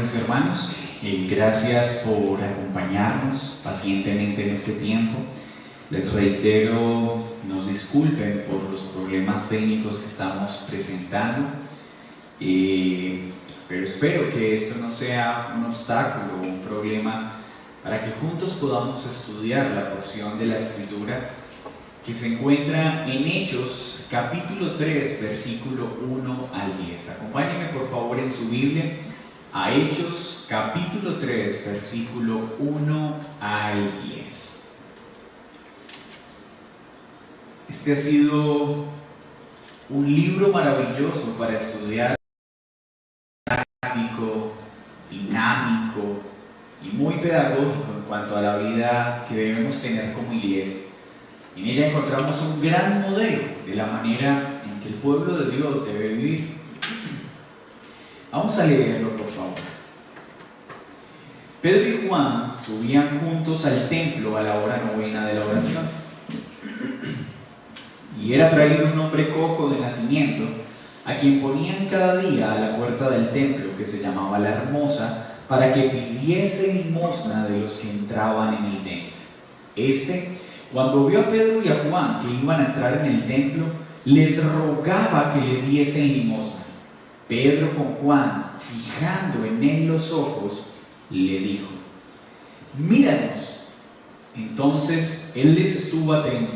Buenos hermanos, gracias por acompañarnos pacientemente en este tiempo. Les reitero, nos disculpen por los problemas técnicos que estamos presentando, pero espero que esto no sea un obstáculo o un problema para que juntos podamos estudiar la porción de la Escritura que se encuentra en Hechos capítulo 3, versículo 1 al 10. Acompáñenme por favor en su Biblia a Hechos capítulo 3, versículo 1 al 10. Este ha sido un libro maravilloso para estudiar, práctico, dinámico y muy pedagógico en cuanto a la vida que debemos tener como iglesia. En ella encontramos un gran modelo de la manera en que el pueblo de Dios debe vivir. Vamos a leerlo, por favor. Pedro y Juan subían juntos al templo a la hora novena de la oración. Y era traído un hombre cojo de nacimiento, a quien ponían cada día a la puerta del templo, que se llamaba La Hermosa, para que pidiese limosna de los que entraban en el templo. Cuando vio a Pedro y a Juan que iban a entrar en el templo, les rogaba que le diesen limosna. Pedro con Juan, fijando en él los ojos, le dijo: míranos. Entonces él les estuvo atento,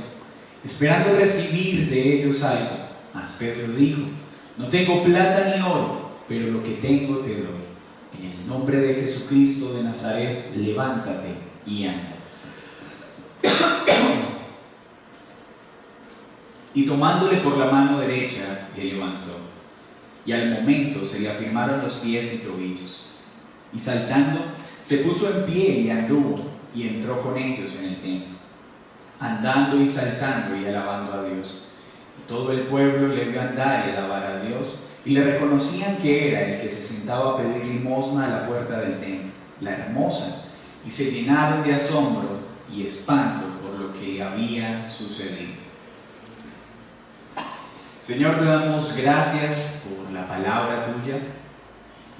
esperando recibir de ellos algo. Mas Pedro dijo: no tengo plata ni oro, pero lo que tengo te doy. En el nombre de Jesucristo de Nazaret, levántate y anda. Y tomándole por la mano derecha, le levantó. Y al momento se le afirmaron los pies y tobillos. Y saltando, se puso en pie y anduvo, y entró con ellos en el templo, andando y saltando y alabando a Dios. Y todo el pueblo le vio andar y alabar a Dios, y le reconocían que era el que se sentaba a pedir limosna a la puerta del templo, La Hermosa, y se llenaron de asombro y espanto por lo que había sucedido. Señor, te damos gracias por la palabra tuya,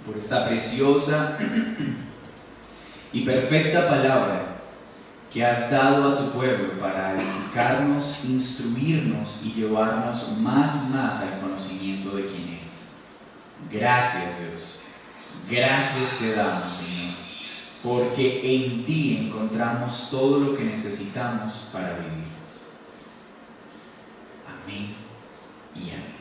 por esta preciosa y perfecta palabra que has dado a tu pueblo para edificarnos, instruirnos y llevarnos más y más al conocimiento de quién eres. Gracias, Dios. Gracias te damos, Señor, porque en ti encontramos todo lo que necesitamos para vivir. Amén. Y amén.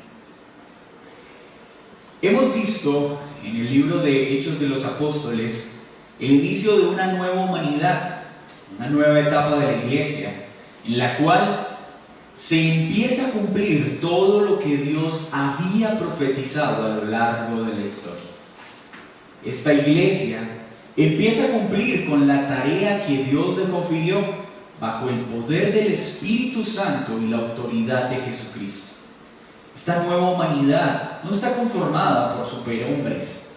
Hemos visto en el libro de Hechos de los Apóstoles el inicio de una nueva humanidad, una nueva etapa de la iglesia, en la cual se empieza a cumplir todo lo que Dios había profetizado a lo largo de la historia. Esta iglesia empieza a cumplir con la tarea que Dios le confirió bajo el poder del Espíritu Santo y la autoridad de Jesucristo. Esta nueva humanidad no está conformada por superhombres,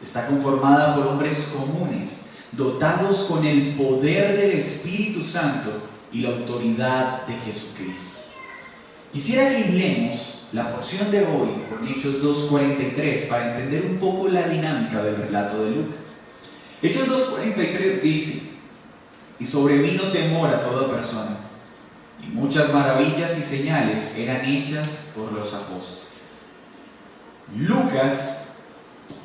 está conformada por hombres comunes, dotados con el poder del Espíritu Santo y la autoridad de Jesucristo. Quisiera que leamos la porción de hoy con Hechos 2:43 para entender un poco la dinámica del relato de Lucas. Hechos 2:43 dice: y sobrevino temor a toda persona, y muchas maravillas y señales eran hechas por los apóstoles. Lucas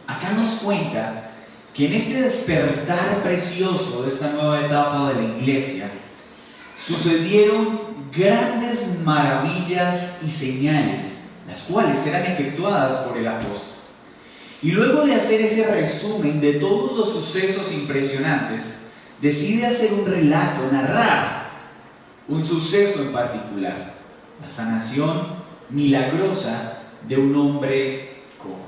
acá nos cuenta que en este despertar precioso de esta nueva etapa de la iglesia sucedieron grandes maravillas y señales, las cuales eran efectuadas por el apóstol. Y luego de hacer ese resumen de todos los sucesos impresionantes, decide hacer un relato, narrar un suceso en particular: la sanación milagrosa de un hombre cojo.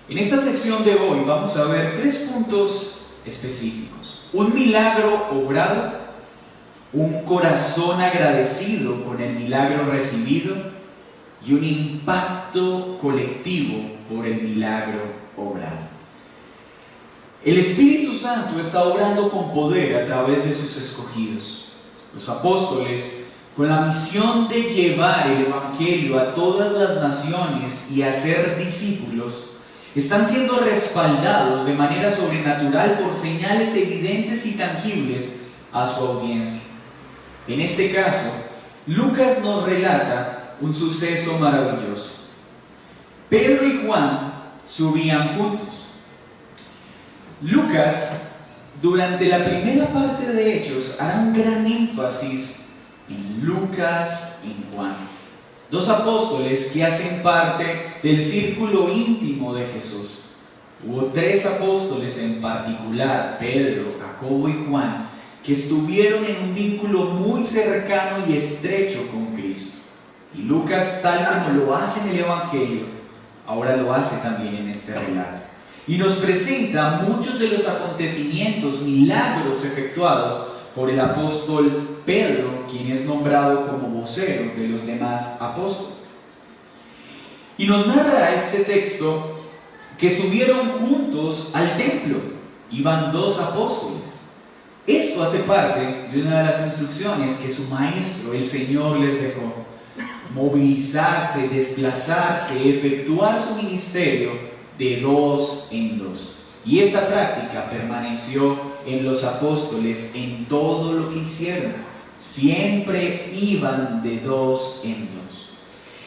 En esta sección de hoy vamos a ver 3 puntos específicos: un milagro obrado, un corazón agradecido con el milagro recibido y un impacto colectivo por el milagro obrado. El Espíritu Santo está obrando con poder a través de sus escogidos. Los apóstoles, con la misión de llevar el Evangelio a todas las naciones y hacer discípulos, están siendo respaldados de manera sobrenatural por señales evidentes y tangibles a su audiencia. En este caso, Lucas nos relata un suceso maravilloso. Pedro y Juan subían juntos. Lucas, durante la primera parte de Hechos, hará un gran énfasis en Lucas y en Juan, dos apóstoles que hacen parte del círculo íntimo de Jesús. Hubo tres apóstoles en particular, Pedro, Jacobo y Juan, que estuvieron en un vínculo muy cercano y estrecho con Cristo. Y Lucas, tal como lo hace en el Evangelio, ahora lo hace también en este relato. Y nos presenta muchos de los acontecimientos, milagros efectuados por el apóstol Pedro, quien es nombrado como vocero de los demás apóstoles. Y nos narra este texto que subieron juntos al templo. Iban dos apóstoles. Esto hace parte de una de las instrucciones que su maestro, el Señor, les dejó: movilizarse, desplazarse, efectuar su ministerio de dos en dos. Y esta práctica permaneció en los apóstoles en todo lo que hicieron. Siempre iban de dos en dos.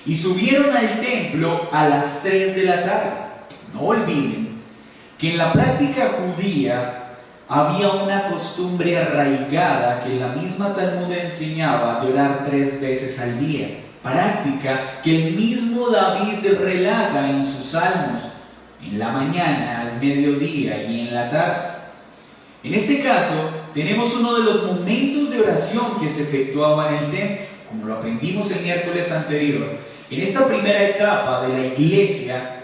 Y subieron al templo a las 3 de la tarde. No olviden que en la práctica judía había una costumbre arraigada que la misma Talmud enseñaba de orar 3 veces al día. Práctica que el mismo David relata en sus salmos, en la mañana, al mediodía y en la tarde. En este caso, tenemos uno de los momentos de oración que se efectuaba en el templo, como lo aprendimos el miércoles anterior. En esta primera etapa de la iglesia,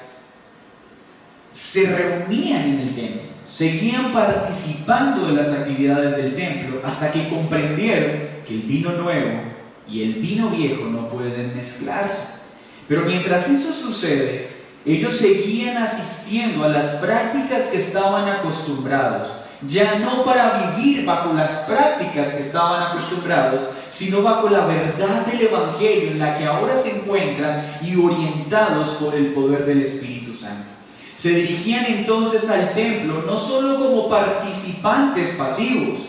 se reunían en el templo, seguían participando de las actividades del templo, hasta que comprendieron que el vino nuevo y el vino viejo no pueden mezclarse. Pero mientras eso sucede, ellos seguían asistiendo a las prácticas que estaban acostumbrados, ya no para vivir bajo las prácticas que estaban acostumbrados, sino bajo la verdad del Evangelio en la que ahora se encuentran y orientados por el poder del Espíritu Santo. Se dirigían entonces al templo no solo como participantes pasivos,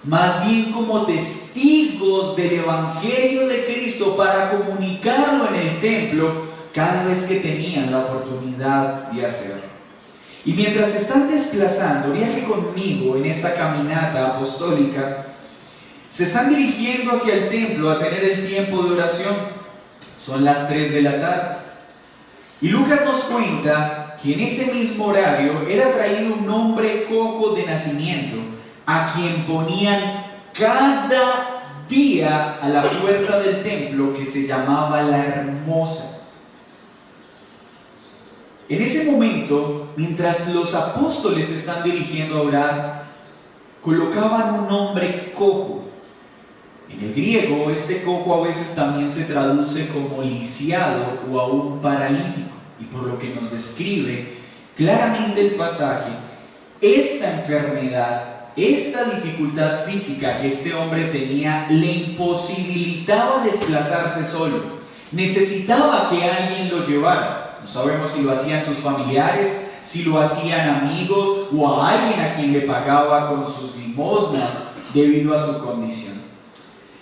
más bien como testigos del Evangelio de Cristo para comunicarlo en el templo cada vez que tenían la oportunidad de hacerlo. Y mientras se están desplazando, viaje conmigo en esta caminata apostólica, se están dirigiendo hacia el templo a tener el tiempo de oración. Son las 3 de la tarde. Y Lucas nos cuenta que en ese mismo horario era traído un hombre cojo de nacimiento, a quien ponían cada día a la puerta del templo, que se llamaba La Hermosa. En ese momento, mientras los apóstoles se están dirigiendo a orar, colocaban un hombre cojo. En el griego, este cojo a veces también se traduce como lisiado o aún paralítico. Y por lo que nos describe claramente el pasaje, esta enfermedad, esta dificultad física que este hombre tenía, le imposibilitaba desplazarse solo. Necesitaba que alguien lo llevara. No sabemos si lo hacían sus familiares, si lo hacían amigos o a alguien a quien le pagaba con sus limosnas debido a su condición.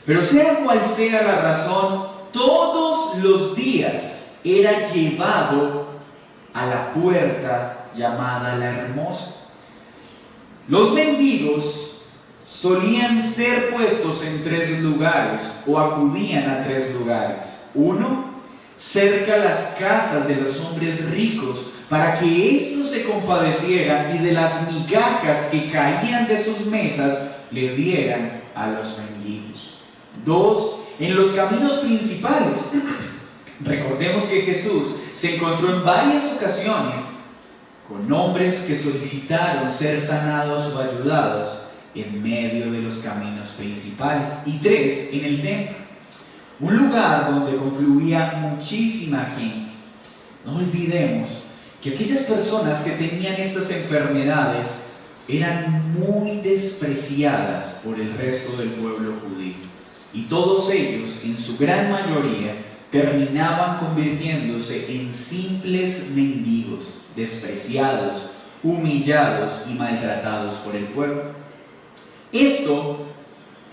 Pero sea cual sea la razón, todos los días era llevado a la puerta llamada La Hermosa. Los mendigos solían ser puestos en 3 lugares o acudían a 3 lugares. Uno, cerca a las casas de los hombres ricos, para que éstos se compadecieran y de las migajas que caían de sus mesas le dieran a los mendigos. 2, en los caminos principales. Recordemos que Jesús se encontró en varias ocasiones con hombres que solicitaron ser sanados o ayudados en medio de los caminos principales. Y 3, en el templo, un lugar donde confluía muchísima gente. No olvidemos que aquellas personas que tenían estas enfermedades eran muy despreciadas por el resto del pueblo judío. Y todos ellos, en su gran mayoría, terminaban convirtiéndose en simples mendigos, despreciados, humillados y maltratados por el pueblo. Esto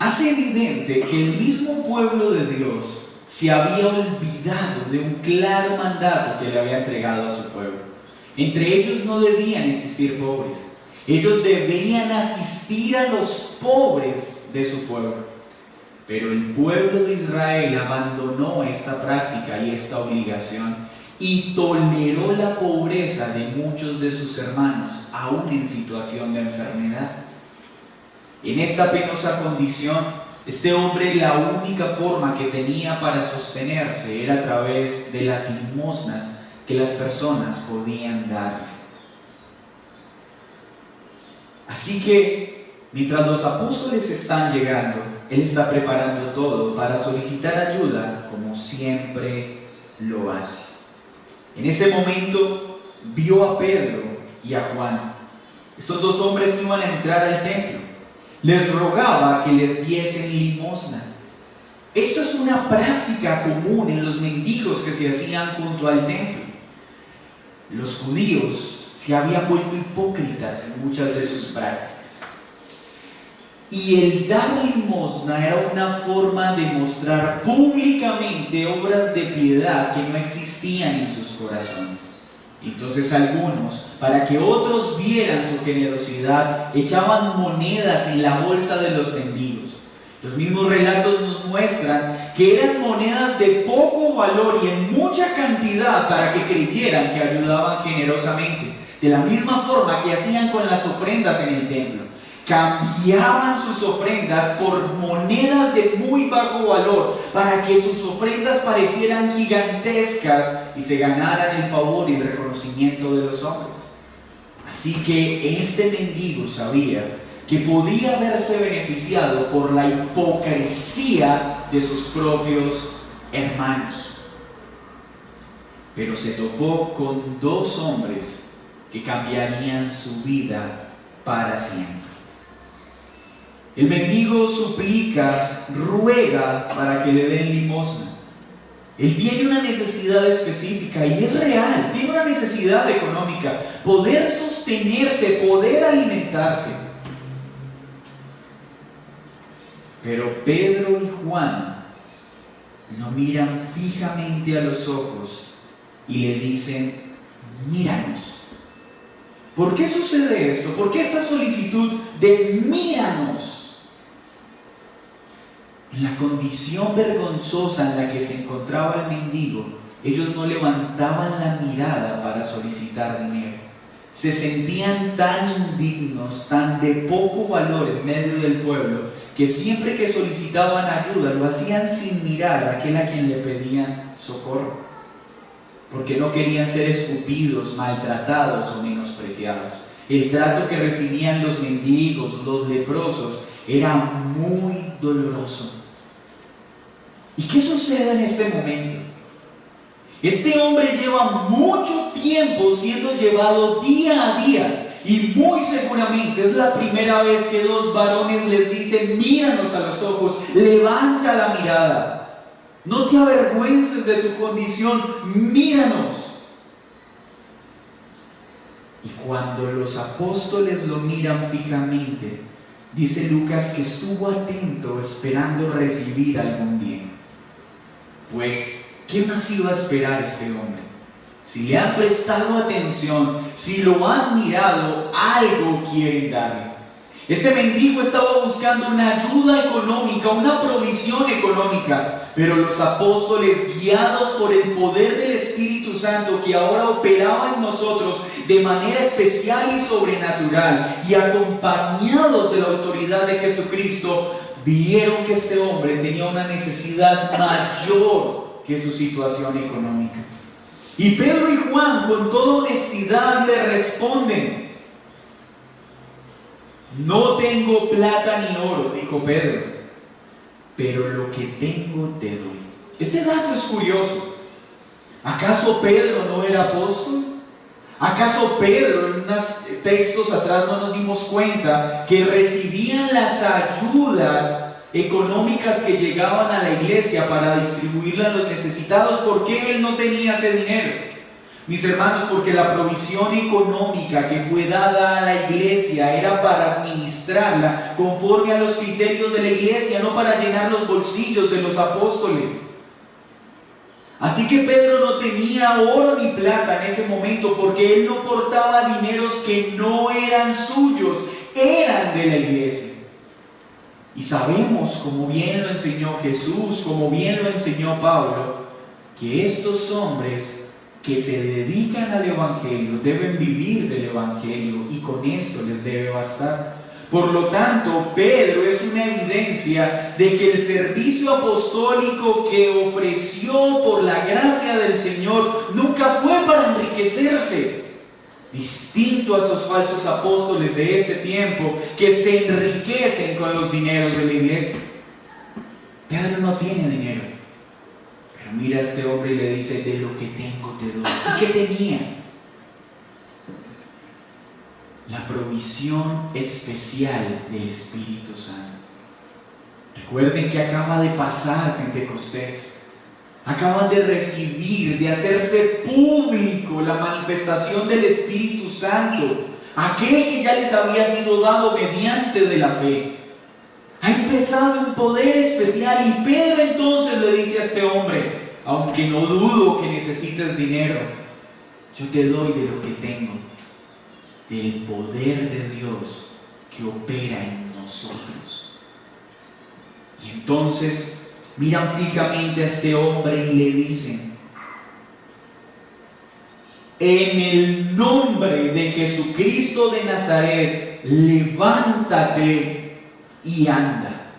hace evidente que el mismo pueblo de Dios se había olvidado de un claro mandato que le había entregado a su pueblo. Entre ellos no debían existir pobres. Ellos debían asistir a los pobres de su pueblo. Pero el pueblo de Israel abandonó esta práctica y esta obligación y toleró la pobreza de muchos de sus hermanos, aún en situación de enfermedad. En esta penosa condición, este hombre, la única forma que tenía para sostenerse era a través de las limosnas que las personas podían darle. Así que, mientras los apóstoles están llegando, él está preparando todo para solicitar ayuda, como siempre lo hace. En ese momento, vio a Pedro y a Juan. Estos dos hombres iban a entrar al templo. Les rogaba que les diesen limosna. Esto es una práctica común en los mendigos que se hacían junto al templo. Los judíos se habían vuelto hipócritas en muchas de sus prácticas. Y el dar limosna era una forma de mostrar públicamente obras de piedad que no existían en sus corazones. Entonces algunos, para que otros vieran su generosidad, echaban monedas en la bolsa de los mendigos. Los mismos relatos nos muestran que eran monedas de poco valor y en mucha cantidad para que creyeran que ayudaban generosamente. De la misma forma que hacían con las ofrendas en el templo. Cambiaban sus ofrendas por monedas de muy bajo valor para que sus ofrendas parecieran gigantescas y se ganaran el favor y el reconocimiento de los hombres. Así que este mendigo sabía que podía haberse beneficiado por la hipocresía de sus propios hermanos. Pero se topó con dos hombres que cambiarían su vida para siempre. El mendigo suplica, ruega para que le den limosna. Él tiene una necesidad específica y es real, tiene una necesidad económica, poder sostenerse, poder alimentarse. Pero Pedro y Juan lo miran fijamente a los ojos y le dicen, míranos. ¿Por qué sucede esto? ¿Por qué esta solicitud de míranos? En la condición vergonzosa en la que se encontraba el mendigo, ellos no levantaban la mirada para solicitar dinero. Se sentían tan indignos, tan de poco valor en medio del pueblo, que siempre que solicitaban ayuda lo hacían sin mirar a aquel a quien le pedían socorro, porque no querían ser escupidos, maltratados o menospreciados. El trato que recibían los mendigos, los leprosos, era muy doloroso. ¿Y qué sucede en este momento? Este hombre lleva mucho tiempo siendo llevado día a día y muy seguramente es la primera vez que dos varones les dicen, míranos a los ojos, levanta la mirada, no te avergüences de tu condición, míranos. Y cuando los apóstoles lo miran fijamente, dice Lucas que estuvo atento esperando recibir algún bien. Pues, ¿qué más iba a esperar este hombre? Si le han prestado atención, si lo han mirado, algo quieren darle. Este mendigo estaba buscando una ayuda económica, una provisión económica, pero los apóstoles, guiados por el poder del Espíritu Santo que ahora operaba en nosotros de manera especial y sobrenatural, y acompañados de la autoridad de Jesucristo, vieron que este hombre tenía una necesidad mayor que su situación económica. Y Pedro y Juan, con toda honestidad, le responden: no tengo plata ni oro, dijo Pedro, pero lo que tengo te doy. Este dato es curioso. ¿Acaso Pedro no era apóstol? ¿Acaso Pedro, en unos textos atrás no nos dimos cuenta que recibían las ayudas económicas que llegaban a la iglesia para distribuirla a los necesitados. ¿Por qué él no tenía ese dinero? Mis hermanos, porque la provisión económica que fue dada a la iglesia era para administrarla conforme a los criterios de la iglesia, no para llenar los bolsillos de los apóstoles. Así que Pedro no tenía oro ni plata en ese momento, porque él no portaba dineros que no eran suyos, eran de la iglesia. Y sabemos, como bien lo enseñó Jesús, como bien lo enseñó Pablo, que estos hombres que se dedican al Evangelio deben vivir del Evangelio, y con esto les debe bastar. Por lo tanto, Pedro es una evidencia de que el servicio apostólico que ofreció por la gracia del Señor nunca fue para enriquecerse, distinto a esos falsos apóstoles de este tiempo que se enriquecen con los dineros de la iglesia. Pedro no tiene dinero, pero mira a este hombre y le dice: de lo que tengo te doy. ¿Y qué tenía? La provisión especial del Espíritu Santo. Recuerden que acaba de pasar Pentecostés. Acaban de recibir, de hacerse público la manifestación del Espíritu Santo, aquel que ya les había sido dado mediante de la fe. Ha empezado un poder especial, y Pedro entonces le dice a este hombre: aunque no dudo que necesites dinero, yo te doy de lo que tengo, del poder de Dios que opera en nosotros. Y entonces miran fijamente a este hombre y le dicen: en el nombre de Jesucristo de Nazaret, levántate y anda.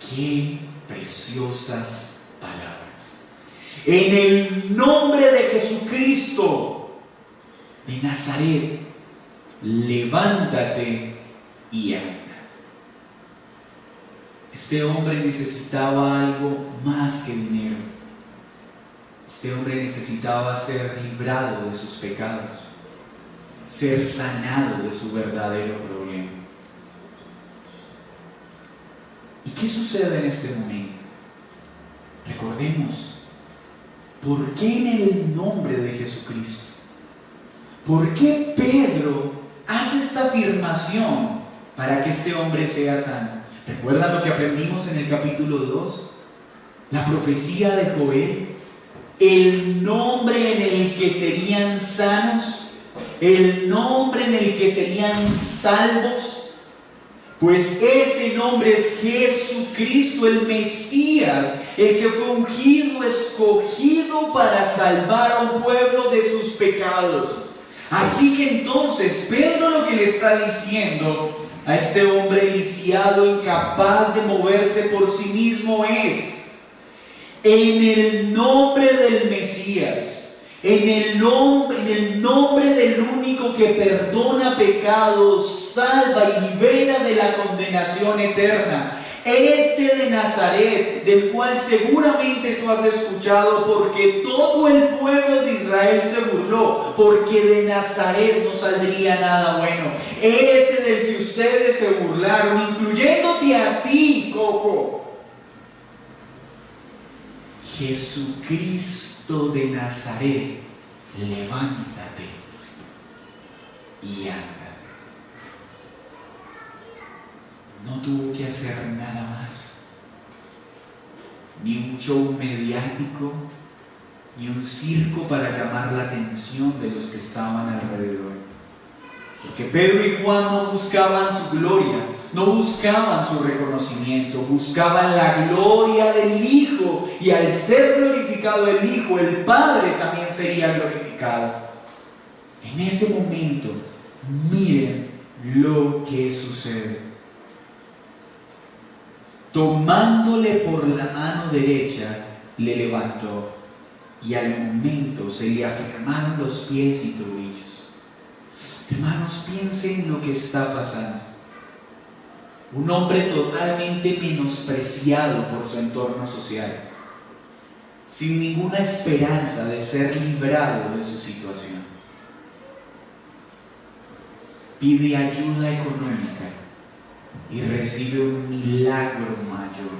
Qué preciosas palabras. En el nombre de Jesucristo de Nazaret, levántate y anda. Este hombre necesitaba algo más que dinero. Este hombre necesitaba ser librado de sus pecados, ser sanado de su verdadero problema. ¿Y qué sucede en este momento? Recordemos, ¿por qué en el nombre de Jesucristo? ¿Por qué Pedro hace esta afirmación para que este hombre sea sano? ¿Recuerdan lo que aprendimos en el capítulo 2? La profecía de Joel, el nombre en el que serían sanos, el nombre en el que serían salvos. Pues ese nombre es Jesucristo, el Mesías, el que fue ungido, escogido para salvar a un pueblo de sus pecados. Así que entonces Pedro lo que le está diciendo a este hombre lisiado, incapaz de moverse por sí mismo, es: en el nombre del Mesías, en el nombre del único que perdona pecados, salva y libera de la condenación eterna, este de Nazaret, del cual seguramente tú has escuchado, porque todo el pueblo de Israel se burló, porque de Nazaret no saldría nada bueno. Ese del que ustedes se burlaron, incluyéndote a ti, cojo. Jesucristo de Nazaret, levántate y anda. No tuvo que hacer nada más, ni un show mediático, ni un circo para llamar la atención de los que estaban alrededor. Porque Pedro y Juan no buscaban su gloria, no buscaban su reconocimiento, buscaban la gloria del Hijo, y al ser glorificado el Hijo, el Padre también sería glorificado. En ese momento, miren lo que sucede. Tomándole por la mano derecha, le levantó, y al momento se le afirmaron los pies y tobillos. Hermanos, piensen lo que está pasando. Un hombre totalmente menospreciado por su entorno social, sin ninguna esperanza de ser librado de su situación, pide ayuda económica y recibe un milagro mayor,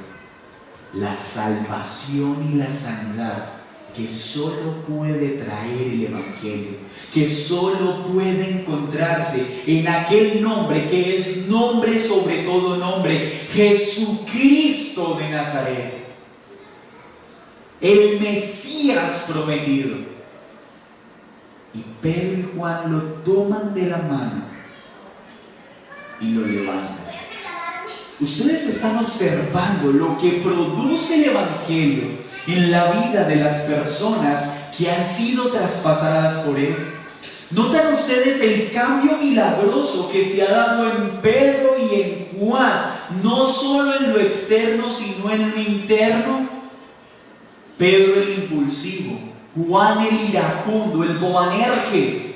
la salvación y la sanidad que solo puede traer el Evangelio, que solo puede encontrarse en aquel nombre que es nombre sobre todo nombre, Jesucristo de Nazaret, el Mesías prometido. Y Pedro y Juan lo toman de la mano y lo levantan. Ustedes están observando lo que produce el Evangelio en la vida de las personas que han sido traspasadas por él. ¿Notan ustedes el cambio milagroso que se ha dado en Pedro y en Juan? No solo en lo externo, sino en lo interno. Pedro el impulsivo, Juan el iracundo, el Boanerges,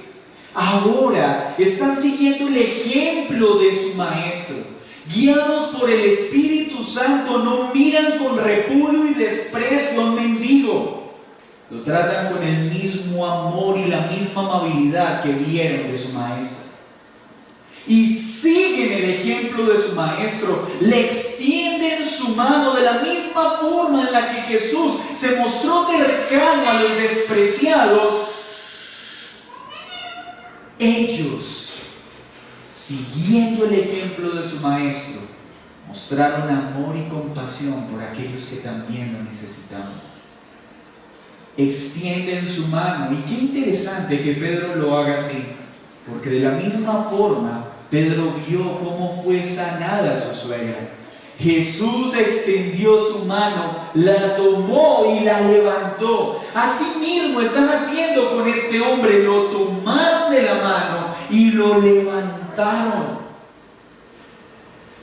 ahora están siguiendo el ejemplo de su maestro. Guiados por el Espíritu Santo, no miran con repudio y desprecio a un mendigo. Lo tratan con el mismo amor y la misma amabilidad que vieron de su maestro. Y siguen el ejemplo de su maestro, le extienden su mano de la misma forma en la que Jesús se mostró cercano a los despreciados. Ellos, siguiendo el ejemplo de su maestro, mostraron amor y compasión por aquellos que también lo necesitaban. Extienden su mano, y qué interesante que Pedro lo haga así, porque de la misma forma Pedro vio cómo fue sanada su suegra. Jesús extendió su mano, la tomó y la levantó. Así mismo están haciendo con este hombre, lo tomaron de la mano y lo levantaron.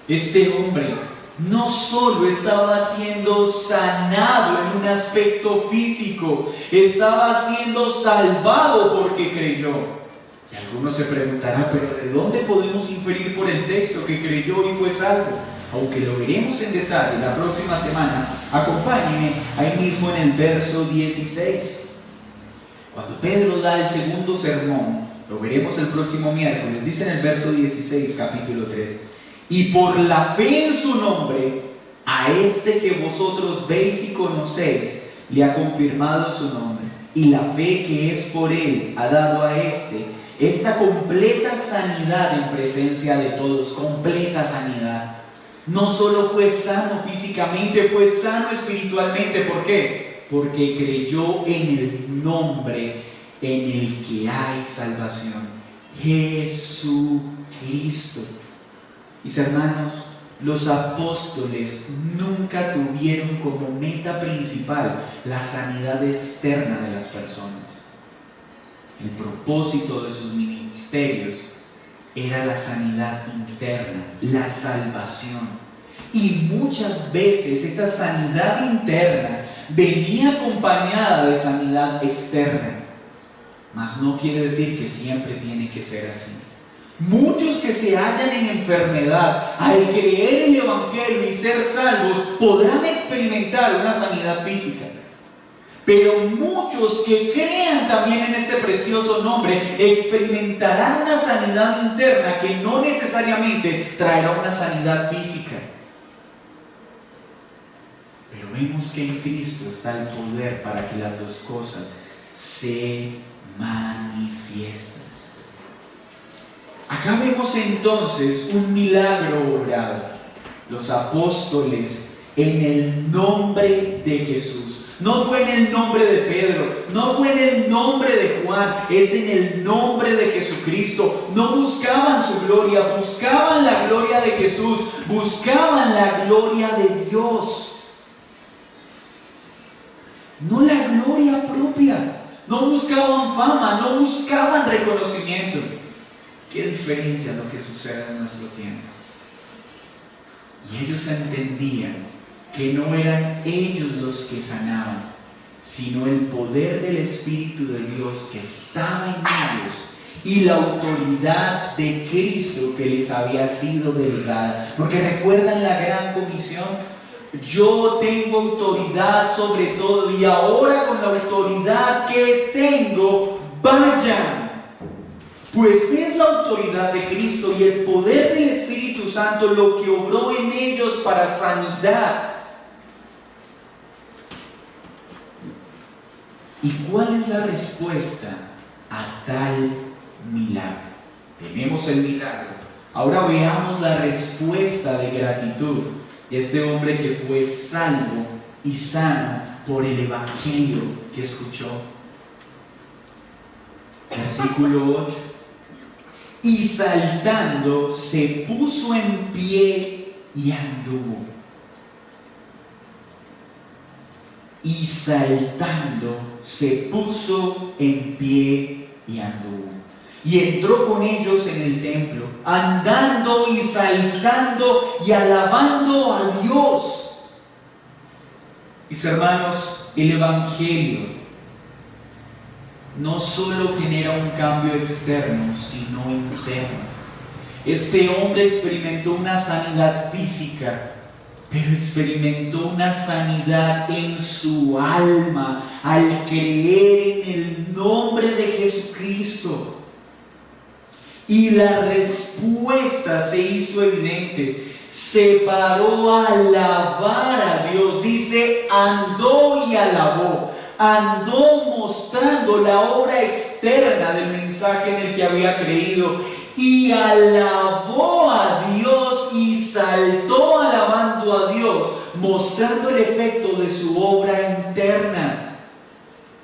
Este hombre no solo estaba siendo sanado en un aspecto físico, estaba siendo salvado porque creyó. Y algunos se preguntarán, pero ¿de dónde podemos inferir por el texto que creyó y fue salvo? Aunque lo veremos en detalle la próxima semana, acompáñenme ahí mismo en el verso 16. Cuando Pedro da el segundo sermón, lo veremos el próximo miércoles, dice en el verso 16, capítulo 3, y por la fe en su nombre, a este que vosotros veis y conocéis, le ha confirmado su nombre, y la fe que es por él ha dado a esta completa sanidad en presencia de todos, completa sanidad. No solo fue sano físicamente, fue sano espiritualmente. ¿Por qué? Porque creyó en el nombre en el que hay salvación, Jesucristo. Mis hermanos, los apóstoles nunca tuvieron como meta principal la sanidad externa de las personas. El propósito de sus ministerios era la sanidad interna, la salvación. Y muchas veces esa sanidad interna venía acompañada de sanidad externa. Mas no quiere decir que siempre tiene que ser así. Muchos que se hallan en enfermedad, al creer el Evangelio y ser salvos, podrán experimentar una sanidad física. Pero muchos que crean también en este precioso nombre experimentarán una sanidad interna que no necesariamente traerá una sanidad física. Pero vemos que en Cristo está el poder para que las dos cosas se manifiesten. Acá vemos entonces un milagro obrado. Los apóstoles en el nombre de Jesús. No fue en el nombre de Pedro, no fue en el nombre de Juan, es en el nombre de Jesucristo. No buscaban su gloria, buscaban la gloria de Jesús, buscaban la gloria de Dios. No la gloria propia. No buscaban fama, no buscaban reconocimiento. Qué diferente a lo que sucede en nuestro tiempo. Y ellos entendían que no eran ellos los que sanaban, sino el poder del Espíritu de Dios que estaba en ellos y la autoridad de Cristo que les había sido delegada. Porque recuerdan la gran comisión: yo tengo autoridad sobre todo, y ahora con la autoridad que tengo, vayan. Pues es la autoridad de Cristo y el poder del Espíritu Santo lo que obró en ellos para sanidad. ¿Y cuál es la respuesta a tal milagro? Tenemos el milagro. Ahora veamos la respuesta de gratitud de este hombre que fue salvo y sano por el Evangelio que escuchó. Versículo 8. Y saltando se puso en pie y anduvo. Y saltando se puso en pie y anduvo. Y entró con ellos en el templo, andando y saltando y alabando a Dios. Mis hermanos, el Evangelio no solo genera un cambio externo, sino interno. Este hombre experimentó una sanidad física, pero experimentó una sanidad en su alma al creer en el nombre de Jesucristo. Y la respuesta se hizo evidente. Se paró a alabar a Dios. Dice, andó y alabó. Andó mostrando la obra externa del mensaje en el que había creído. Y alabó a Dios y saltó alabando a Dios, mostrando el efecto de su obra interna.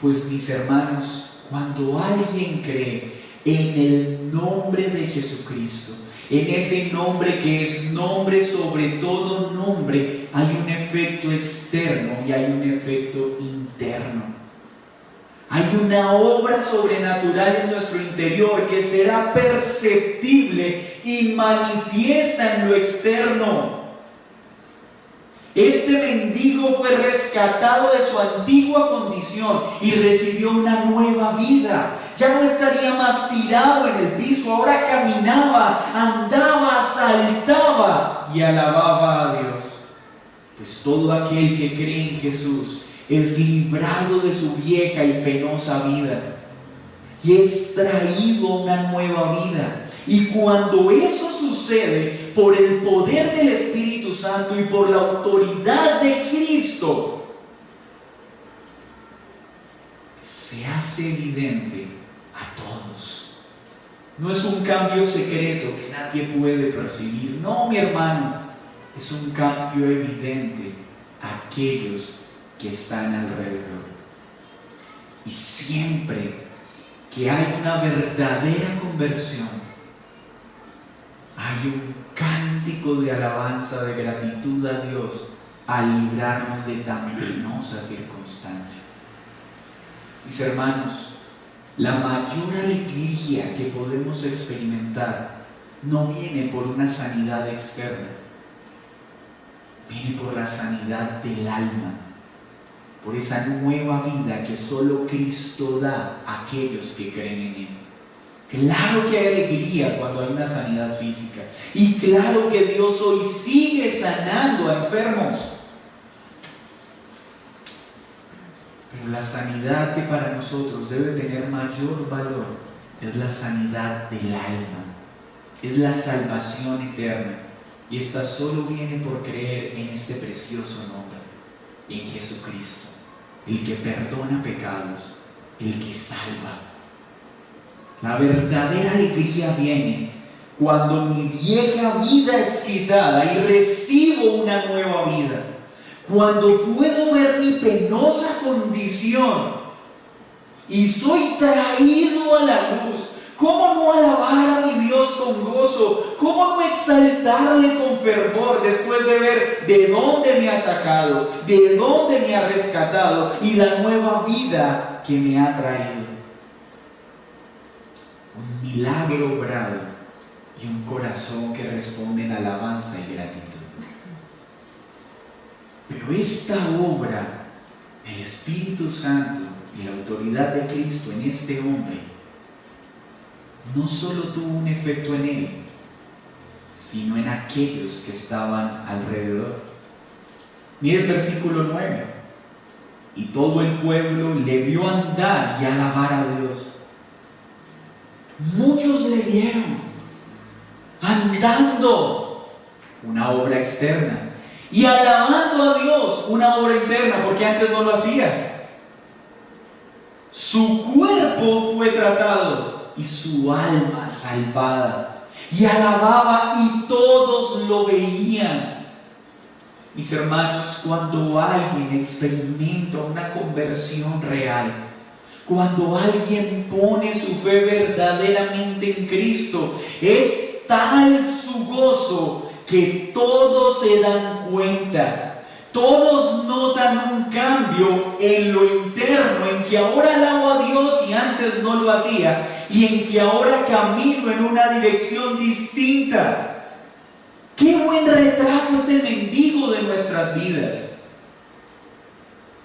Pues mis hermanos, cuando alguien cree en el nombre de Jesucristo, en ese nombre que es nombre sobre todo nombre, hay un efecto externo y hay un efecto interno. Hay una obra sobrenatural en nuestro interior que será perceptible y manifiesta en lo externo. Este mendigo fue rescatado de su antigua condición y recibió una nueva vida. Ya no estaría más tirado en el piso, ahora caminaba, andaba, saltaba y alababa a Dios. Pues todo aquel que cree en Jesús es librado de su vieja y penosa vida y es traído a una nueva vida. Y cuando eso sucede por el poder del Espíritu Santo y por la autoridad de Cristo, se hace evidente a todos. No es un cambio secreto que nadie puede percibir. No, mi hermano, es un cambio evidente a aquellos que están alrededor. Y siempre que hay una verdadera conversión, hay un cántico de alabanza, de gratitud a Dios al librarnos de tan penosa circunstancia. Mis hermanos, la mayor alegría que podemos experimentar no viene por una sanidad externa, viene por la sanidad del alma, por esa nueva vida que solo Cristo da a aquellos que creen en Él. Claro que hay alegría cuando hay una sanidad física, y claro que Dios hoy sigue sanando a enfermos, pero la sanidad que para nosotros debe tener mayor valor es la sanidad del alma, es la salvación eterna, y esta solo viene por creer en este precioso nombre, en Jesucristo, el que perdona pecados, el que salva. La verdadera alegría viene cuando mi vieja vida es quitada y recibo una nueva vida. Cuando puedo ver mi penosa condición y soy traído a la luz. ¿Cómo no alabar a mi Dios con gozo? ¿Cómo no exaltarle con fervor después de ver de dónde me ha sacado, de dónde me ha rescatado y la nueva vida que me ha traído? Un milagro obrado y un corazón que responde en alabanza y gratitud. Pero esta obra del Espíritu Santo y la autoridad de Cristo en este hombre no solo tuvo un efecto en él, sino en aquellos que estaban alrededor. Mire el versículo 9. Y todo el pueblo le vio andar y alabar a Dios. muchos le vieron andando, una obra externa, y alabando a Dios, una obra interna, porque antes no lo hacía. Su cuerpo fue tratado y su alma salvada, y alababa y todos lo veían. Mis hermanos, cuando alguien experimenta una conversión real, cuando alguien pone su fe verdaderamente en Cristo, es tal su gozo que todos se dan cuenta, todos notan un cambio en lo interno, en que ahora alabo a Dios y antes no lo hacía, y en que ahora camino en una dirección distinta. ¡Qué buen retrato es el mendigo de nuestras vidas!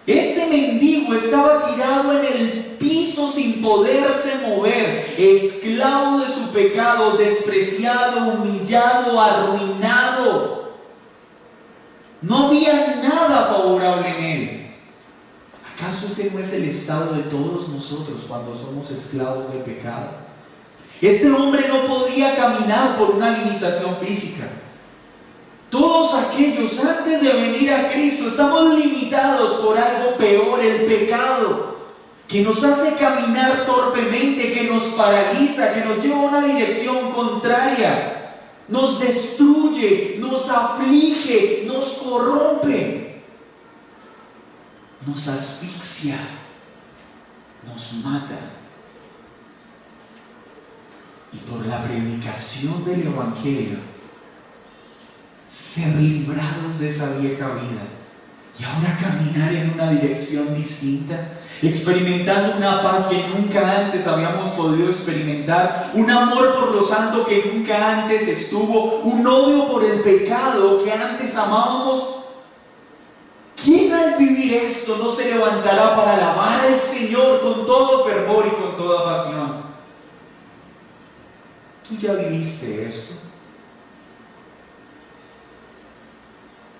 Este mendigo estaba tirado en el piso sin poderse mover, esclavo de su pecado, despreciado, humillado, arruinado. No había nada favorable en él. ¿Acaso ese no es el estado de todos nosotros cuando somos esclavos del pecado? Este hombre no podía caminar por una limitación física. Todos aquellos antes de venir a Cristo estamos limitados por algo peor, el pecado, que nos hace caminar torpemente, que nos paraliza, que nos lleva a una dirección contraria, nos destruye, nos aflige, nos corrompe, nos asfixia, nos mata. Y por la predicación del Evangelio, ser librados de esa vieja vida y ahora caminar en una dirección distinta, experimentando una paz que nunca antes habíamos podido experimentar, un amor por lo santo que nunca antes estuvo, un odio por el pecado que antes amábamos. ¿Quién al vivir esto no se levantará para alabar al Señor con todo fervor y con toda pasión? ¿Tú ya viviste esto?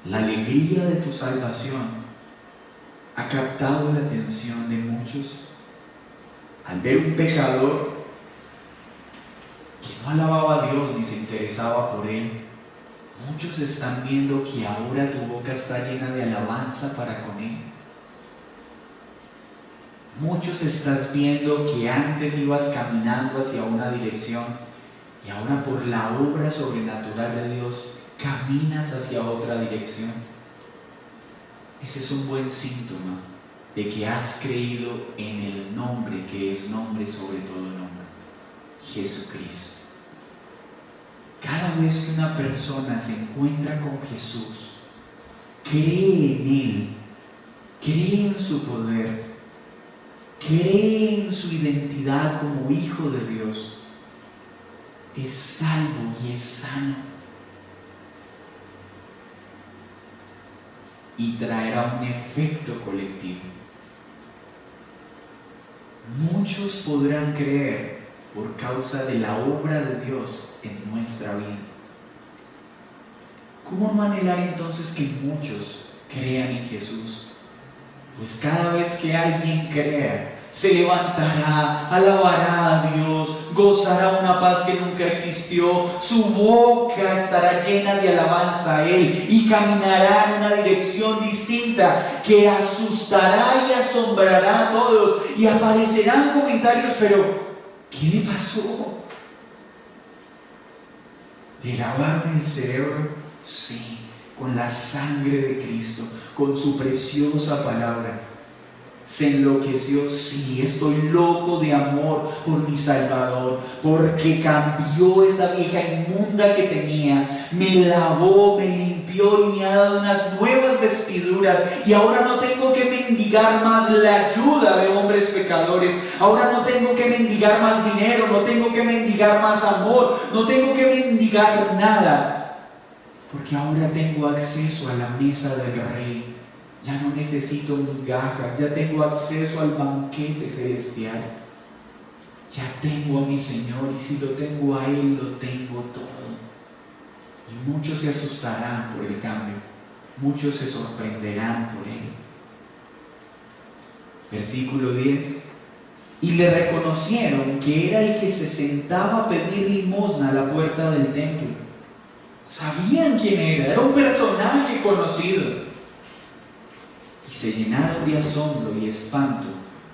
La alegría de tu salvación ha captado la atención de muchos. Al ver un pecador que no alababa a Dios ni se interesaba por Él, muchos están viendo que ahora tu boca está llena de alabanza para con Él. Muchos estás viendo que antes ibas caminando hacia una dirección y ahora por la obra sobrenatural de Dios caminas hacia otra dirección. Ese es un buen síntoma de que has creído en el nombre que es nombre sobre todo nombre, Jesucristo. Cada vez que una persona se encuentra con Jesús, cree en Él, cree en su poder, cree en su identidad como hijo de Dios, es salvo y es sano. Y traerá un efecto colectivo. Muchos podrán creer por causa de la obra de Dios en nuestra vida. ¿Cómo no anhelar entonces que muchos crean en Jesús? Pues cada vez que alguien crea, se levantará, alabará a Dios, gozará una paz que nunca existió, su boca estará llena de alabanza a Él y caminará en una dirección distinta que asustará y asombrará a todos, y aparecerán comentarios, pero ¿qué le pasó? ¿Le lavaron el cerebro? Sí, con la sangre de Cristo, con su preciosa palabra. ¿Se enloqueció? Sí, estoy loco de amor por mi Salvador, porque cambió esa vieja inmunda que tenía, me lavó, me limpió y me ha dado unas nuevas vestiduras, y ahora no tengo que mendigar más la ayuda de hombres pecadores, ahora no tengo que mendigar más dinero, no tengo que mendigar más amor, no tengo que mendigar nada, porque ahora tengo acceso a la mesa del Rey. Ya no necesito migajas, ya tengo acceso al banquete celestial. Ya tengo a mi Señor, y si lo tengo a Él, lo tengo todo. Y muchos se asustarán por el cambio, muchos se sorprenderán por Él. Versículo 10. y le reconocieron que era el que se sentaba a pedir limosna a la puerta del templo. Sabían quién era un personaje conocido. Y se llenaron de asombro y espanto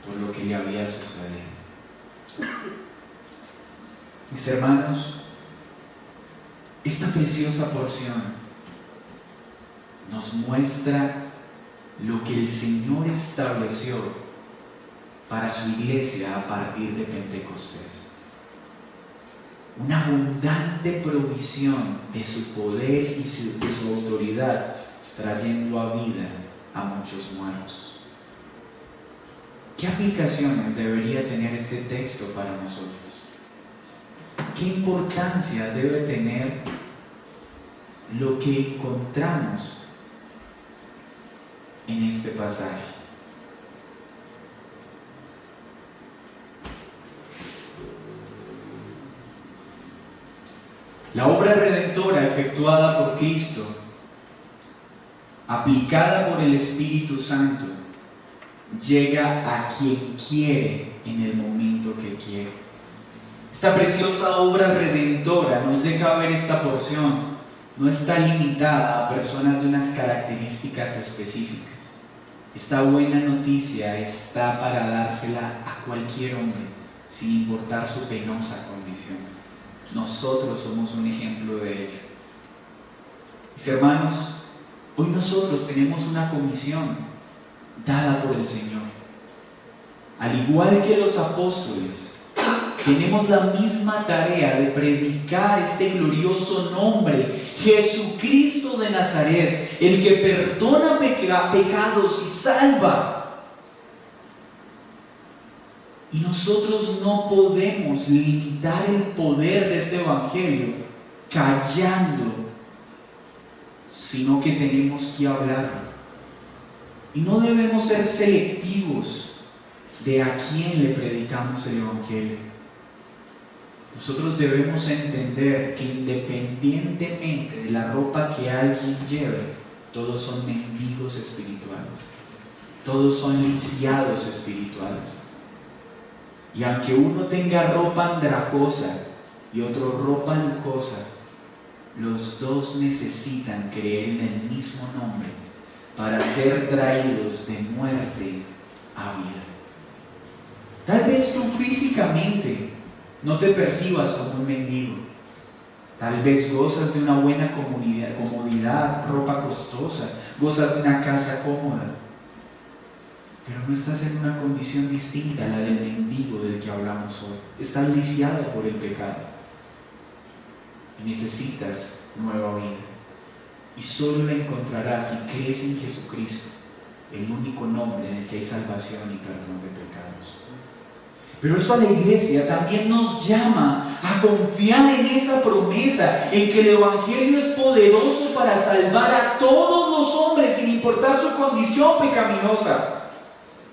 por lo que le había sucedido. Mis hermanos, esta preciosa porción nos muestra lo que el Señor estableció para su iglesia a partir de Pentecostés. Una abundante provisión de su poder y de su autoridad, trayendo a vida a muchos muertos. ¿Qué aplicaciones debería tener este texto para nosotros? ¿Qué importancia debe tener lo que encontramos en este pasaje? La obra redentora efectuada por Cristo, aplicada por el Espíritu Santo, llega a quien quiere en el momento que quiere. Esta preciosa obra redentora nos deja ver esta porción. No está limitada a personas de unas características específicas. Esta buena noticia está para dársela a cualquier hombre, sin importar su penosa condición. Nosotros somos un ejemplo de ello. Mis hermanos, hoy nosotros tenemos una comisión dada por el Señor. Al igual que los apóstoles, tenemos la misma tarea de predicar este glorioso nombre, Jesucristo de Nazaret, el que perdona pecados y salva. Y nosotros no podemos limitar el poder de este evangelio callando, sino que tenemos que hablarlo. Y no debemos ser selectivos de a quién le predicamos el evangelio. Nosotros debemos entender que independientemente de la ropa que alguien lleve, todos son mendigos espirituales, todos son lisiados espirituales. Y aunque uno tenga ropa andrajosa y otro ropa lujosa, los dos necesitan creer en el mismo nombre para ser traídos de muerte a vida. Tal vez tú físicamente no te percibas como un mendigo. Tal vez gozas de una buena comodidad, ropa costosa, gozas de una casa cómoda. Pero no estás en una condición distinta a la del mendigo del que hablamos hoy. Estás lisiado por el pecado. Y necesitas nueva vida. Y solo la encontrarás si crees en Jesucristo, el único nombre en el que hay salvación y perdón de pecados. Pero esto a la iglesia también nos llama a confiar en esa promesa, en que el evangelio es poderoso para salvar a todos los hombres sin importar su condición pecaminosa.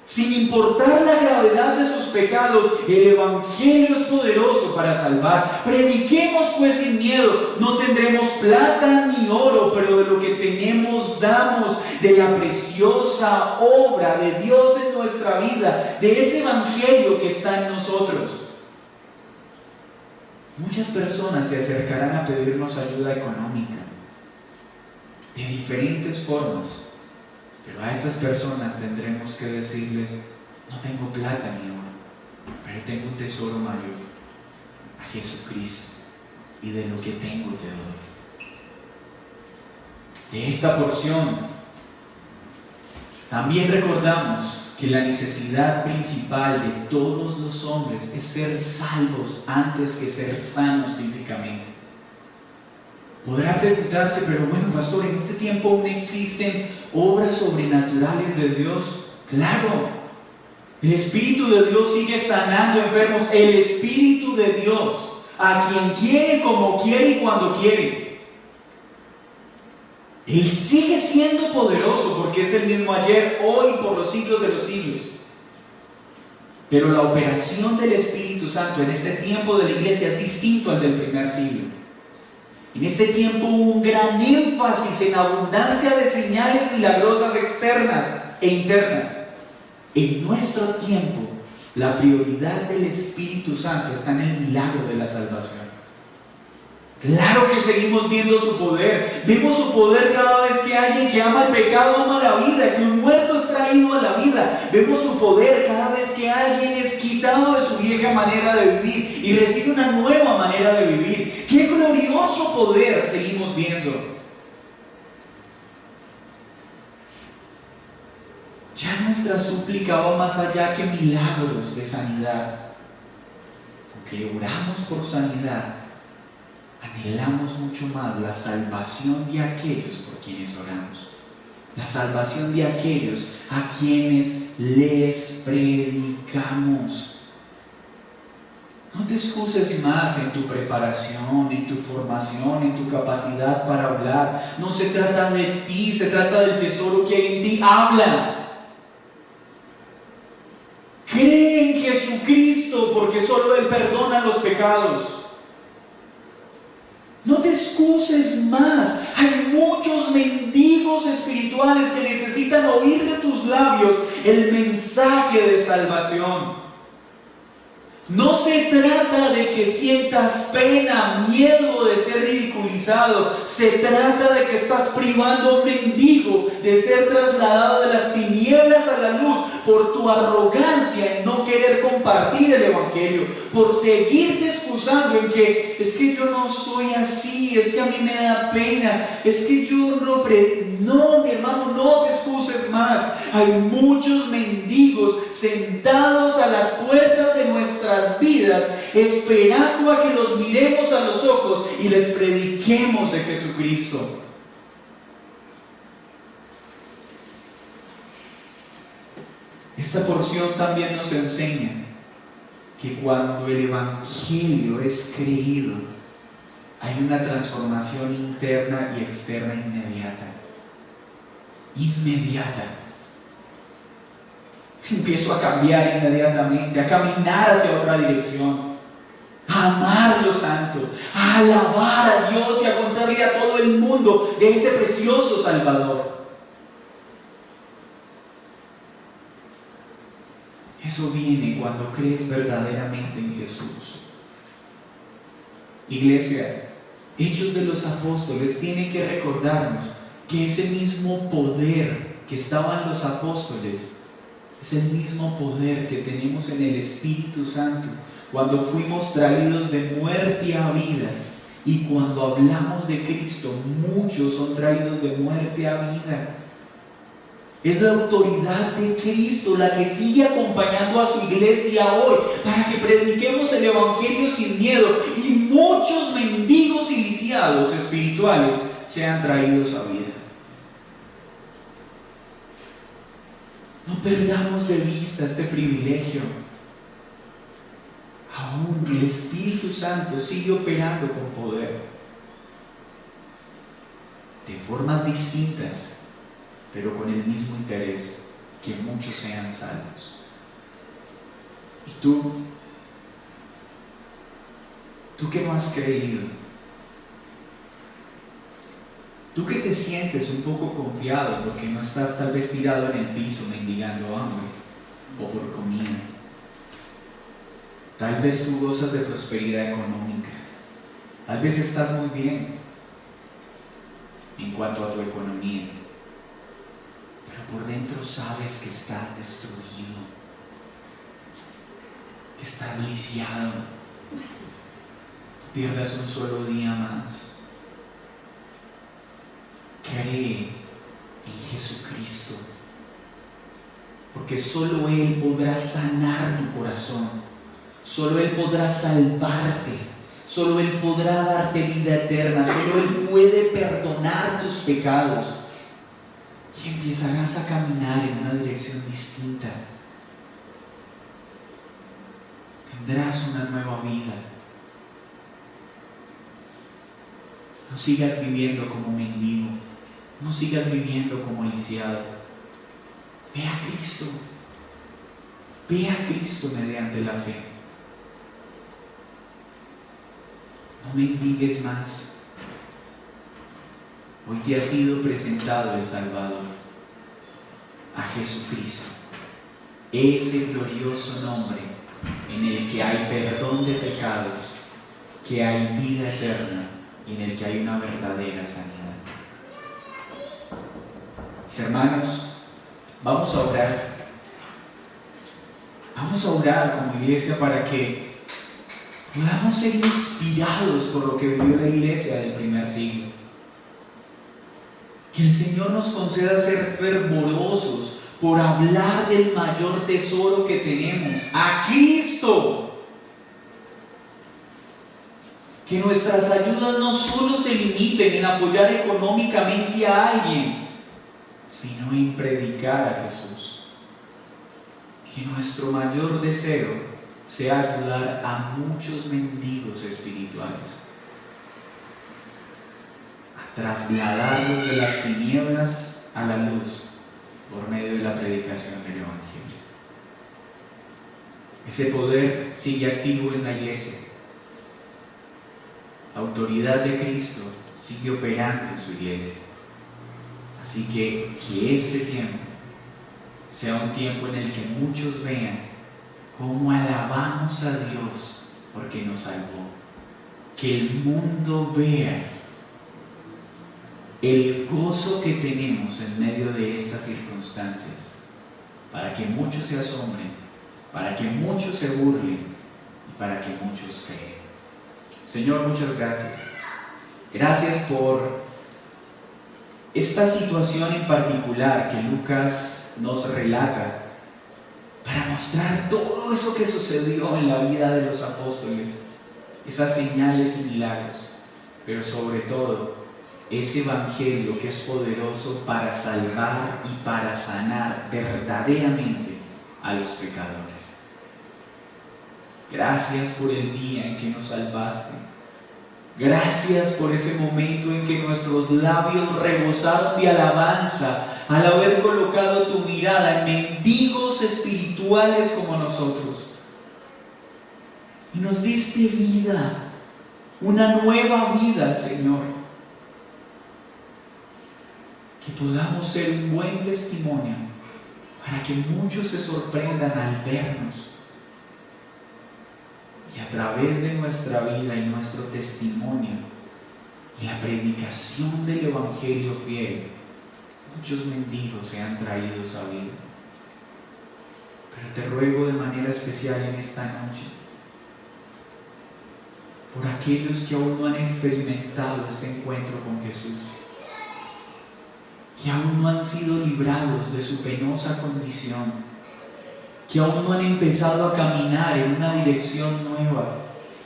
Sin importar la gravedad de sus pecados, el evangelio es poderoso para salvar. Prediquemos pues sin miedo. No tendremos plata ni oro, pero de lo que tenemos damos, de la preciosa obra de Dios en nuestra vida, de ese evangelio que está en nosotros. Muchas personas se acercarán a pedirnos ayuda económica de diferentes formas. Pero a estas personas tendremos que decirles: no tengo plata ni oro, pero tengo un tesoro mayor, a Jesucristo, y de lo que tengo te doy. De esta porción también recordamos que la necesidad principal de todos los hombres es ser salvos antes que ser sanos físicamente. Podrá preguntarse: pero bueno, pastor, ¿en este tiempo aún existen obras sobrenaturales de Dios? Claro, el Espíritu de Dios sigue sanando enfermos. El Espíritu de Dios, a quien quiere, como quiere y cuando quiere. Él sigue siendo poderoso porque es el mismo ayer, hoy y por los siglos de los siglos. Pero la operación del Espíritu Santo en este tiempo de la iglesia es distinto al del primer siglo. En este tiempo hubo un gran énfasis en abundancia de señales milagrosas externas e internas. En nuestro tiempo La prioridad del Espíritu Santo está en el milagro de la salvación. Claro que seguimos viendo su poder. Vemos su poder cada vez que alguien que ama el pecado ama la vida, que un muerto es traído a la vida. Vemos su poder cada vez que alguien es quitado de su vieja manera de vivir y recibe una nueva manera de vivir. ¡Qué glorioso poder seguimos viendo! Ya nuestra súplica va más allá que milagros de sanidad. Aunque oramos por sanidad, anhelamos mucho más la salvación de aquellos por quienes oramos. La salvación de aquellos a quienes les predicamos. No te excuses más en tu preparación, en tu formación, en tu capacidad para hablar. No se trata de ti, se trata del tesoro que hay en ti. Habla. Cree en Jesucristo, porque solo Él perdona los pecados. No te excuses más. Hay muchos mendigos espirituales que necesitan oír de tus labios el mensaje de salvación. No se trata de que sientas pena, miedo de ser ridiculizado. Se trata de que estás privando a un mendigo de ser trasladado de las tinieblas a la luz por tu arrogancia en no querer compartir el Evangelio, por seguirte excusando en que es que yo no soy así, es que a mí me da pena, es que yo no... No, mi hermano, no te excuses más. Hay muchos mendigos sentados a las puertas de nuestras vidas, esperando a que los miremos a los ojos y les prediquemos de Jesucristo. Esta porción también nos enseña que cuando el Evangelio es creído, hay una transformación interna y externa inmediata. Inmediata. Empiezo a cambiar inmediatamente, a caminar hacia otra dirección, a amar lo santo, a alabar a Dios y a contarle a todo el mundo de ese precioso Salvador. Eso viene cuando crees verdaderamente en Jesús. Iglesia, Hechos de los Apóstoles tienen que recordarnos que ese mismo poder que estaba en los apóstoles es el mismo poder que tenemos en el Espíritu Santo cuando fuimos traídos de muerte a vida. Y cuando hablamos de Cristo, muchos son traídos de muerte a vida. Es la autoridad de Cristo la que sigue acompañando a su iglesia hoy para que prediquemos el Evangelio sin miedo y muchos mendigos y lisiados espirituales sean traídos a vida. No perdamos de vista este privilegio. Aún el Espíritu Santo sigue operando con poder, de formas distintas, pero con el mismo interés, que muchos sean salvos. Y tú que no has creído, tú que te sientes un poco confiado porque no estás tal vez tirado en el piso mendigando hambre o por comida, tal vez tú gozas de prosperidad económica, tal vez estás muy bien en cuanto a tu economía, pero por dentro sabes que estás destruido, que estás lisiado. Pierdas un solo día más. Cree en Jesucristo, porque solo Él podrá sanar tu corazón, solo Él podrá salvarte, solo Él podrá darte vida eterna, solo Él puede perdonar tus pecados y empezarás a caminar en una dirección distinta. Tendrás una nueva vida. No sigas viviendo como mendigo, no sigas viviendo como lisiado. Ve a Cristo, ve a Cristo mediante la fe. No mendigues más. Hoy te ha sido presentado el Salvador, a Jesucristo. ese glorioso nombre en el que hay perdón de pecados, que hay vida eterna y en el que hay una verdadera sanidad. Mis hermanos, vamos a orar. Vamos a orar como iglesia para que podamos ser inspirados por lo que vivió la iglesia del primer siglo. Que el Señor nos conceda ser fervorosos por hablar del mayor tesoro que tenemos, a Cristo. Que nuestras ayudas no solo se limiten en apoyar económicamente a alguien, sino en predicar a Jesús. Que nuestro mayor deseo sea ayudar a muchos mendigos espirituales, a trasladarlos de las tinieblas a la luz por medio de la predicación del Evangelio. Ese poder sigue activo en la iglesia. La autoridad de Cristo sigue operando en su iglesia. Así que este tiempo sea un tiempo en el que muchos vean cómo alabamos a Dios porque nos salvó. Que el mundo vea el gozo que tenemos en medio de estas circunstancias, para que muchos se asombren, para que muchos se burlen y para que muchos crean. Señor, muchas gracias. Gracias por esta situación en particular que Lucas nos relata para mostrar todo eso que sucedió en la vida de los apóstoles, esas señales y milagros, pero sobre todo ese evangelio que es poderoso para salvar y para sanar verdaderamente a los pecadores. Gracias por el día en que nos salvaste. Gracias por ese momento en que nuestros labios rebosaron de alabanza al haber colocado tu mirada en mendigos espirituales como nosotros. Y nos diste vida, una nueva vida, Señor. Que podamos ser un buen testimonio para que muchos se sorprendan al vernos. Y a través de nuestra vida y nuestro testimonio y la predicación del Evangelio fiel, muchos mendigos sean traídos a vida. Pero te ruego de manera especial en esta noche por aquellos que aún no han experimentado este encuentro con Jesús, que aún no han sido librados de su penosa condición, que aún no han empezado a caminar en una dirección nueva,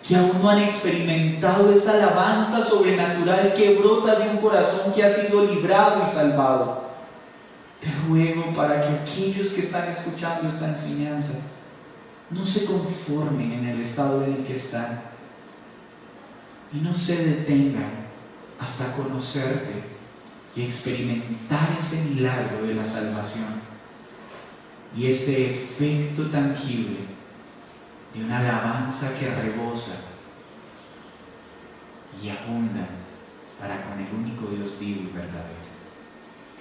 que aún no han experimentado esa alabanza sobrenatural que brota de un corazón que ha sido librado y salvado. Te ruego para que aquellos que están escuchando esta enseñanza no se conformen en el estado en el que están y no se detengan hasta conocerte y experimentar ese milagro de la salvación y ese efecto tangible de una alabanza que rebosa y abunda para con el único Dios vivo y verdadero.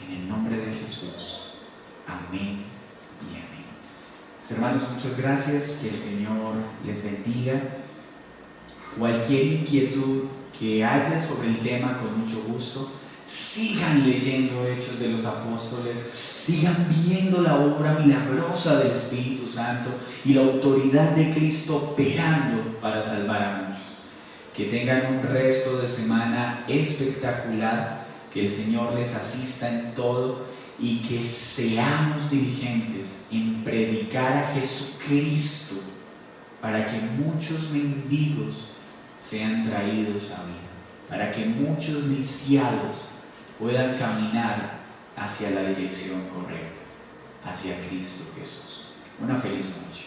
En el nombre de Jesús. Amén y amén. Hermanos, muchas gracias. Que el Señor les bendiga. Cualquier inquietud que haya sobre el tema, con mucho gusto, sigan leyendo Hechos de los Apóstoles, sigan viendo la obra milagrosa del Espíritu Santo y la autoridad de Cristo operando para salvar a muchos. Que tengan un resto de semana espectacular, que el Señor les asista en todo y que seamos diligentes en predicar a Jesucristo para que muchos mendigos sean traídos a vida, para que muchos lisiados puedan caminar hacia la dirección correcta, hacia Cristo Jesús. Una feliz noche.